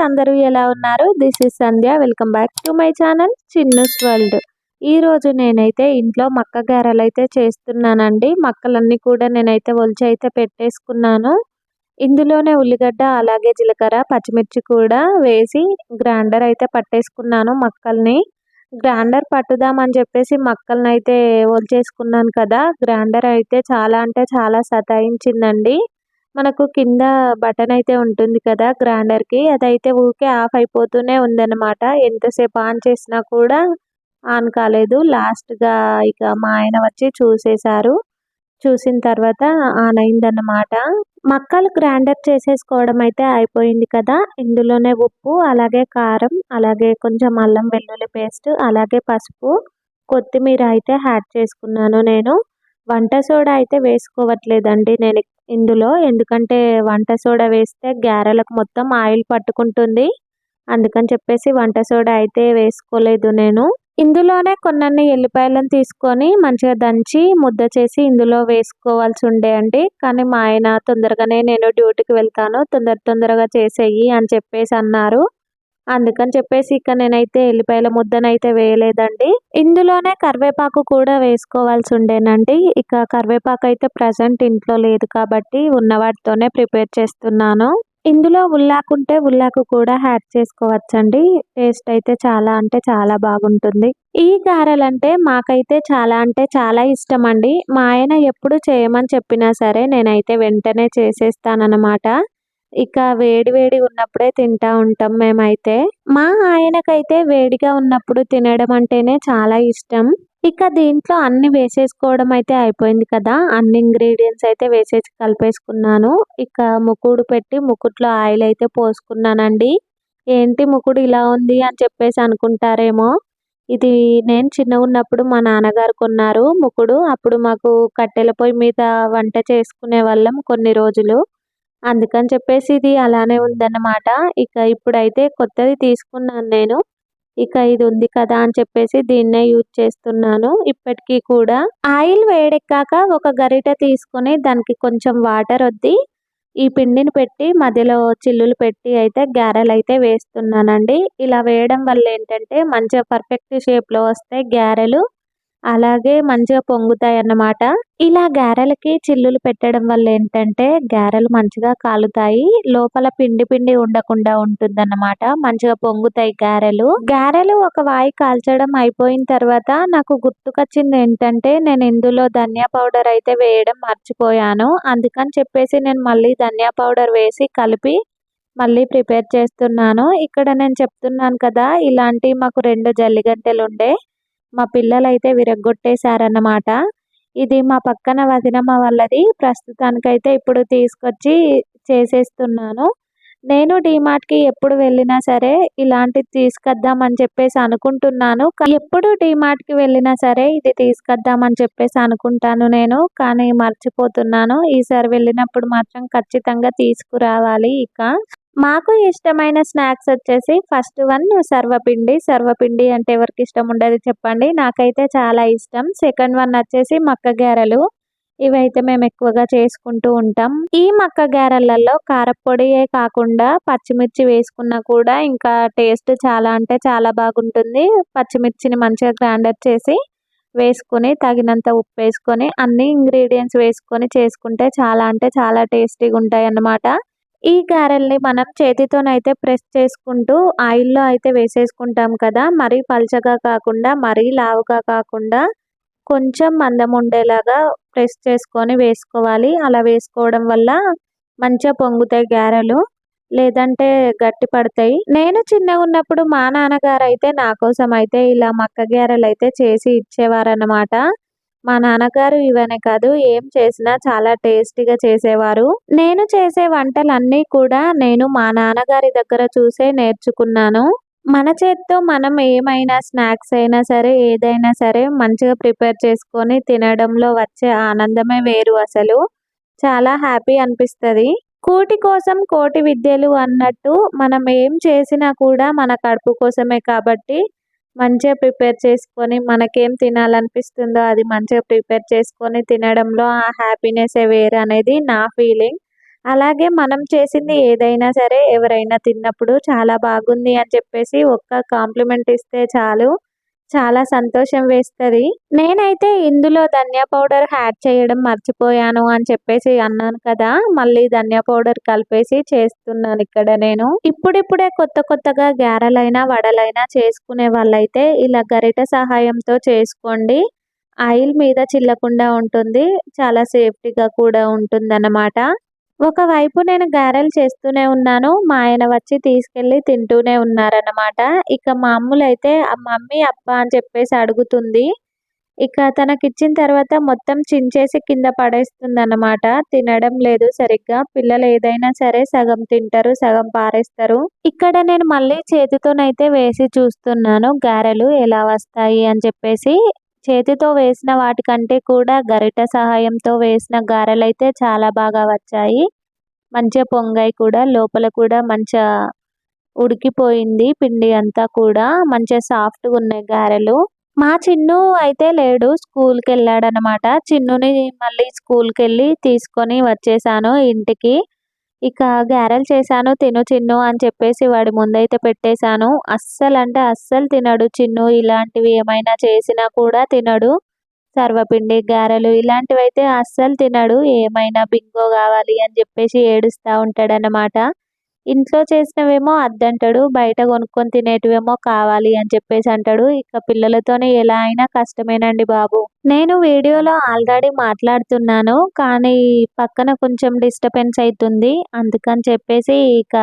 అందరూ ఎలా ఉన్నారు? This is Sandhya. Welcome back to my channel Chinnu's world. ఈరోజు నేనైతే ఇంట్లో మక్క గారెలైతే చేస్తున్నానండి. మక్కలన్నీ కూడా నేనైతే ఒలిచి పెట్టేసుకున్నాను. ఇందులోనే ఉల్లిగడ్డ, అలాగే జీలకర్ర, పచ్చిమిర్చి కూడా వేసి గ్రైండర్ అయితే పట్టేసుకున్నాను మక్కల్ని. గ్రైండర్ పట్టుదామని చెప్పేసి మక్కలనైతే ఒలిచేసుకున్నాను కదా! గ్రైండర్ అయితే చాలా అంటే చాలా సతాయించిందండి. మనకు కింద బటన్ అయితే ఉంటుంది కదా గ్రైండర్‌కి, అదైతే ఊకే ఆఫ్ అయిపోతూనే ఉందన్నమాట. ఎంతసేపు ఆన్ చేసినా కూడా ఆన్ కాలేదు. లాస్ట్‌గా ఇక మా ఆయన వచ్చి చూసేశారు. చూసిన తర్వాత ఆన్ అయిందన్నమాట. మక్కలు గ్రైండర్ చేసేసుకోవడం అయితే అయిపోయింది కదా! ఇందులోనే ఉప్పు, అలాగే కారం, అలాగే కొంచెం అల్లం వెల్లుల్లి పేస్ట్, అలాగే పసుపు, కొత్తిమీర అయితే యాడ్ చేసుకున్నాను నేను. వంట సోడా అయితే వేసుకోవట్లేదండి నేను ఇందులో. ఎందుకంటే వంట సోడా వేస్తే గారెలకు మొత్తం ఆయిల్ పట్టుకుంటుంది. అందుకని చెప్పేసి వంట సోడా అయితే వేసుకోలేదు నేను. ఇందులోనే కొన్నన్ని ఎల్లిపాయలను తీసుకొని మంచిగా దంచి ముద్ద చేసి ఇందులో వేసుకోవాల్సి ఉండే అండి. కానీ మా ఆయన తొందరగానే నేను డ్యూటీకి వెళ్తాను, తొందరగా చేసేయి అని చెప్పేసి అన్నారు. అందుకని చెప్పేసి ఇక నేనైతే ఎల్లిపాయల ముద్దనైతే వేయలేదండి. ఇందులోనే కరివేపాకు కూడా వేసుకోవాల్సి ఉండేనండి. ఇక కరివేపాకు అయితే ప్రజెంట్ ఇంట్లో లేదు కాబట్టి ఉన్న వాటితోనే ప్రిపేర్ చేస్తున్నాను. ఇందులో ఉల్లాకుంటే ఉల్లాకు కూడా యాడ్ చేసుకోవచ్చండి. టేస్ట్ అయితే చాలా అంటే చాలా బాగుంటుంది. ఈ గారెలంటే మాకైతే చాలా అంటే చాలా ఇష్టం అండి. మా ఆయన ఎప్పుడు చేయమని చెప్పినా సరే నేనైతే వెంటనే చేసేస్తానన్నమాట. ఇక వేడి వేడి ఉన్నప్పుడే తింటా ఉంటాం మేమైతే. మా ఆయనకైతే వేడిగా ఉన్నప్పుడు తినడం అంటేనే చాలా ఇష్టం. ఇక దీంట్లో అన్ని వేసేసుకోవడం అయితే అయిపోయింది కదా! అన్ని ఇంగ్రీడియంట్స్ అయితే వేసేసి కలిపేసుకున్నాను. ఇక ముకుడు పెట్టి ముకుట్లో ఆయిల్ అయితే పోసుకున్నానండి. ఏంటి ముకుడు ఇలా ఉంది అని చెప్పేసి అనుకుంటారేమో. ఇది నేను చిన్నగున్నప్పుడు మా నాన్నగారు కొన్నారు ముకుడు. అప్పుడు మాకు కట్టెల పొయ్యి మీద వంట చేసుకునే వాళ్ళం కొన్ని రోజులు. అందుకని చెప్పేసి ఇది అలానే ఉందన్నమాట. ఇక ఇప్పుడైతే కొత్తది తీసుకున్నాను నేను. ఇక ఇది ఉంది కదా అని చెప్పేసి దీన్నే యూజ్ చేస్తున్నాను ఇప్పటికీ కూడా. ఆయిల్ వేడెక్కాక ఒక గరిటె తీసుకొని దానికి కొంచెం వాటర్ వద్ది ఈ పిండిని పెట్టి మధ్యలో చిల్లులు పెట్టి అయితే గారెలైతే వేస్తున్నానండి. ఇలా వేయడం వల్ల ఏంటంటే మంచిగా పర్ఫెక్ట్ షేప్‌లో వస్తాయి గారెలు. అలాగే మంచిగా పొంగుతాయన్నమాట. ఇలా గారెలకి చిల్లులు పెట్టడం వల్ల ఏంటంటే గారెలు మంచిగా కాలుతాయి. లోపల పిండి పిండి ఉండకుండా ఉంటుందన్నమాట. మంచిగా పొంగుతాయి గారెలు. గారెలు ఒక వాయి కాల్చడం అయిపోయిన తర్వాత నాకు గుర్తుకొచ్చింది ఏంటంటే నేను ఇందులో ధనియా పౌడర్ అయితే వేయడం మర్చిపోయాను. అందుకని చెప్పేసి నేను మళ్ళీ ధనియా పౌడర్ వేసి కలిపి మళ్ళీ ప్రిపేర్ చేస్తున్నాను. ఇక్కడ నేను చెప్తున్నాను కదా! ఇలాంటి మాకు 2 జల్లిగంటెలుండే. మా పిల్లలైతే విరగ్గొట్టేశారన్నమాట. ఇది మా పక్కన వదినమ్మ వాళ్ళది. ప్రస్తుతానికైతే ఇప్పుడు తీసుకొచ్చి చేసేస్తున్నాను. నేను డీమార్ట్‌కి ఎప్పుడు వెళ్ళినా సరే ఇలాంటిది తీసుకొద్దాం అని చెప్పేసి అనుకుంటున్నాను. ఎప్పుడు డీమార్ట్‌కి వెళ్ళినా సరే ఇది తీసుకొద్దాం అని చెప్పేసి అనుకుంటాను నేను. కానీ మర్చిపోతున్నాను. ఈసారి వెళ్ళినప్పుడు మాత్రం ఖచ్చితంగా తీసుకురావాలి ఇక. మాకు ఇష్టమైన స్నాక్స్ వచ్చేసి ఫస్ట్ వన్ సర్వపిండి. సర్వపిండి అంటే ఎవరికి ఇష్టం ఉండదు చెప్పండి. నాకైతే చాలా ఇష్టం. సెకండ్ వన్ వచ్చేసి మక్క గారెలు. ఇవైతే మేము ఎక్కువగా చేసుకుంటూ ఉంటాం. ఈ మక్క గారెలలో కారప్పొడియే కాకుండా పచ్చిమిర్చి వేసుకున్నా కూడా ఇంకా టేస్ట్ చాలా అంటే చాలా బాగుంటుంది. పచ్చిమిర్చిని మంచిగా గ్రైండర్ చేసి వేసుకొని తగినంత ఉప్పు వేసుకొని అన్ని ఇంగ్రీడియంట్స్ వేసుకొని చేసుకుంటే చాలా అంటే చాలా టేస్టీగా ఉంటాయన్నమాట. ఈ గారెల్ని మనం చేతితోనైతే ప్రెస్ చేసుకుంటూ ఆయిల్‌లో అయితే వేసేసుకుంటాం కదా! మరీ పల్చగా కాకుండా, మరీ లావుగా కాకుండా కొంచెం మందం ఉండేలాగా ప్రెస్ చేసుకొని వేసుకోవాలి. అలా వేసుకోవడం వల్ల మంచిగా పొంగుతాయి గారెలు. లేదంటే గట్టి పడతాయి. నేను చిన్నగున్నప్పుడు మా నాన్నగారైతే నా కోసం అయితే ఇలా మక్క గారెలైతే చేసి ఇచ్చేవారన్నమాట. మా నాన్నగారు ఇవనే కాదు ఏం చేసినా చాలా టేస్టీగా చేసేవారు. నేను చేసే వంటలన్నీ కూడా నేను మా నాన్నగారి దగ్గర చూసే నేర్చుకున్నాను. మన చేత్తో మనం ఏమైనా స్నాక్స్ అయినా సరే, ఏదైనా సరే మంచిగా ప్రిపేర్ చేసుకొని తినడంలో వచ్చే ఆనందమే వేరు అసలు. చాలా హ్యాపీ అనిపిస్తది. కూటి కోసం కోటి విద్యలు అన్నట్టు మనం ఏం చేసినా కూడా మన కడుపు కోసమే కాబట్టి మంచిగా ప్రిపేర్ చేసుకొని మనకేం తినాలనిపిస్తుందో అది మంచిగా ప్రిపేర్ చేసుకొని తినడంలో ఆ హ్యాపీనెస్సే వేరు అనేది నా ఫీలింగ్. అలాగే మనం చేసింది ఏదైనా సరే ఎవరైనా తిన్నప్పుడు చాలా బాగుంది అని చెప్పేసి ఒక్క కాంప్లిమెంట్ ఇస్తే చాలు, చాలా సంతోషం వేస్తది. నేనైతే ఇందులో ధనియా పౌడర్ యాడ్ చేయడం మర్చిపోయాను అని చెప్పేసి అన్నాను కదా! మళ్ళీ ధనియా పౌడర్ కలిపేసి చేస్తున్నాను ఇక్కడ నేను. ఇప్పుడిప్పుడే కొత్తగా గారెలైనా, వడలైనా చేసుకునే వాళ్ళైతే ఇలా గరిటె సహాయంతో చేసుకోండి. ఆయిల్ మీద చిల్లకుండా ఉంటుంది. చాలా సేఫ్టీగా కూడా ఉంటుందన్నమాట. ఒకవైపు నేను గారెలు చేస్తూనే ఉన్నాను. మా ఆయన వచ్చి తీసుకెళ్ళి తింటూనే ఉన్నారన్నమాట. ఇక మా అమ్ములైతే మమ్మీ అబ్బా అని చెప్పేసి అడుగుతుంది. ఇక తనకిచ్చిన తర్వాత మొత్తం చించేసి కింద పడేస్తుందన్నమాట. తినడం లేదు సరిగ్గా. పిల్లలు ఏదైనా సరే సగం తింటారు, సగం పారేస్తారు. ఇక్కడ నేను మళ్ళీ చేతితోనైతే వేసి చూస్తున్నాను గారెలు ఎలా వస్తాయి అని చెప్పేసి. చేతితో వేసిన వాటికంటే కూడా గరిటె సహాయంతో వేసిన గారెలైతే చాలా బాగా వచ్చాయి. మంచిగా పొంగాయి కూడా. లోపల కూడా మంచిగా ఉడికిపోయింది పిండి అంతా కూడా. మంచిగా సాఫ్ట్‌గా ఉన్నాయి గారెలు. మా చిన్ను అయితే లేడు. స్కూల్‌కెళ్ళాడనమాట. చిన్నుని మళ్ళీ స్కూల్‌కెళ్ళి తీసుకొని వచ్చేసాను ఇంటికి. ఇక గారెలు చేశాను తిను చిన్ను అని చెప్పేసి వాడి ముందైతే పెట్టేశాను. అస్సలంటే అస్సలు తినడు చిన్ను. ఇలాంటివి ఏమైనా చేసినా కూడా తినడు. సర్వపిండి, గారెలు ఇలాంటివైతే అస్సలు తినడు. ఏమైనా బింగో కావాలి అని చెప్పేసి ఏడుస్తా ఉంటాడనమాట. ఇంట్లో చేసినవేమో అద్దంటాడు. బయట కొనుక్కొని తినేటివేమో కావాలి అని చెప్పేసి అంటాడు. ఇక పిల్లలతోని ఎలా అయినా కష్టమేనండి బాబు. నేను వీడియోలో ఆల్రెడీ మాట్లాడుతున్నాను. కానీ పక్కన కొంచెం డిస్టర్బెన్స్ అయితుంది. అందుకని చెప్పేసి ఇక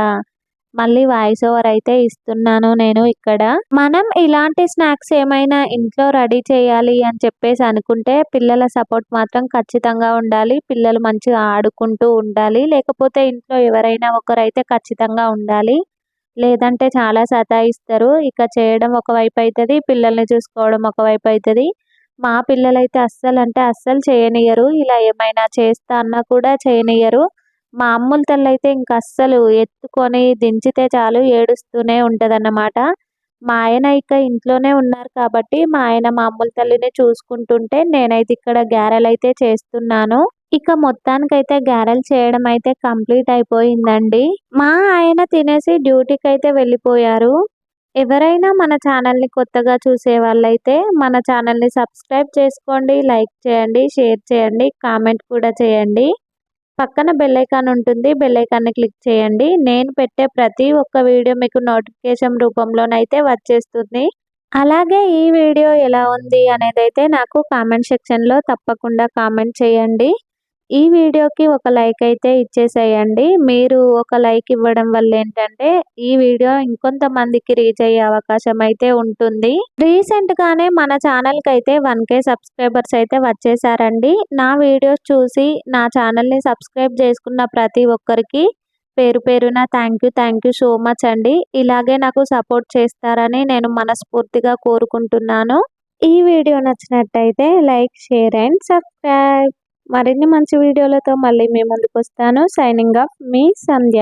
మళ్ళీ వాయిస్ ఓవర్ అయితే ఇస్తున్నాను నేను ఇక్కడ. మనం ఇలాంటి స్నాక్స్ ఏమైనా ఇంట్లో రెడీ చేయాలి అని చెప్పేసి అనుకుంటే పిల్లల సపోర్ట్ మాత్రం ఖచ్చితంగా ఉండాలి. పిల్లలు మంచిగా ఆడుకుంటూ ఉండాలి. లేకపోతే ఇంట్లో ఎవరైనా ఒకరైతే ఖచ్చితంగా ఉండాలి. లేదంటే చాలా సతాయిస్తారు. ఇక చేయడం ఒకవైపు అయితది. పిల్లల్ని చూసుకోవడం ఒకవైపు అయితది. మా పిల్లలైతే అస్సలంటే అస్సలు చేయనియ్యరు. ఇలా ఏమైనా చేస్తా అన్నా కూడా చేయనియ్యరు. మా అమ్ముల తల్లయితే ఇంక అస్సలు ఎత్తుకొని దించితే చాలు ఏడుస్తూనే ఉంటదన్నమాట. మా ఆయన ఇక ఇంట్లోనే ఉన్నారు కాబట్టి మా ఆయన మా అమ్ముల తల్లిని చూసుకుంటుంటే నేనైతే ఇక్కడ గారెలైతే చేస్తున్నాను. ఇక మొత్తానికైతే గారెలు చేయడం అయితే కంప్లీట్ అయిపోయిందండి. మా ఆయన తినేసి డ్యూటీకైతే వెళ్ళిపోయారు. ఎవరైనా మన ఛానల్‌ని కొత్తగా చూసే వాళ్ళైతే మన ఛానల్‌ని సబ్స్క్రైబ్ చేసుకోండి, లైక్ చేయండి, షేర్ చేయండి, కామెంట్ కూడా చేయండి. పక్కన బెల్ ఐకాన్ ఉంటుంది. బెల్ ఐకాన్‌ని క్లిక్ చేయండి. నేను పెట్టే ప్రతి ఒక్క వీడియో మీకు నోటిఫికేషన్ రూపంలోనైతే వచ్చేస్తుంది. అలాగే ఈ వీడియో ఎలా ఉంది అనేదైతే నాకు కామెంట్ సెక్షన్‌లో తప్పకుండా కామెంట్ చేయండి. ఈ వీడియోకి ఒక లైక్ అయితే ఇచ్చేసేయండి. మీరు ఒక లైక్ ఇవ్వడం వల్ల ఏంటంటే ఈ వీడియో ఇంకొంతమందికి రీచ్ అయ్యే అవకాశం అయితే ఉంటుంది. రీసెంట్‌గానే మన ఛానల్‌కి అయితే 1K సబ్స్క్రైబర్స్ అయితే వచ్చేసారండి. నా వీడియోస్ చూసి నా ఛానల్‌ని సబ్స్క్రైబ్ చేసుకున్న ప్రతి ఒక్కరికి పేరు పేరున థ్యాంక్ యూ సో మచ్ అండి. ఇలాగే నాకు సపోర్ట్ చేస్తారని నేను మనస్ఫూర్తిగా కోరుకుంటున్నాను. ఈ వీడియో నచ్చినట్టయితే లైక్, షేర్ అండ్ సబ్స్క్రైబ్. మరిన్ని మంచి వీడియోలతో మళ్ళీ మీ ముందుకొస్తాను. సైనింగ్ ఆఫ్ మీ సంధ్య.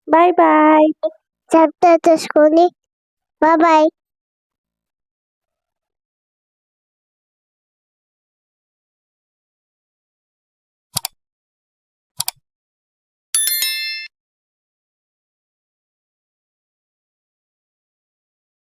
Bye bye. సబ్స్క్రైబ్ చేసుకోండి. Bye bye.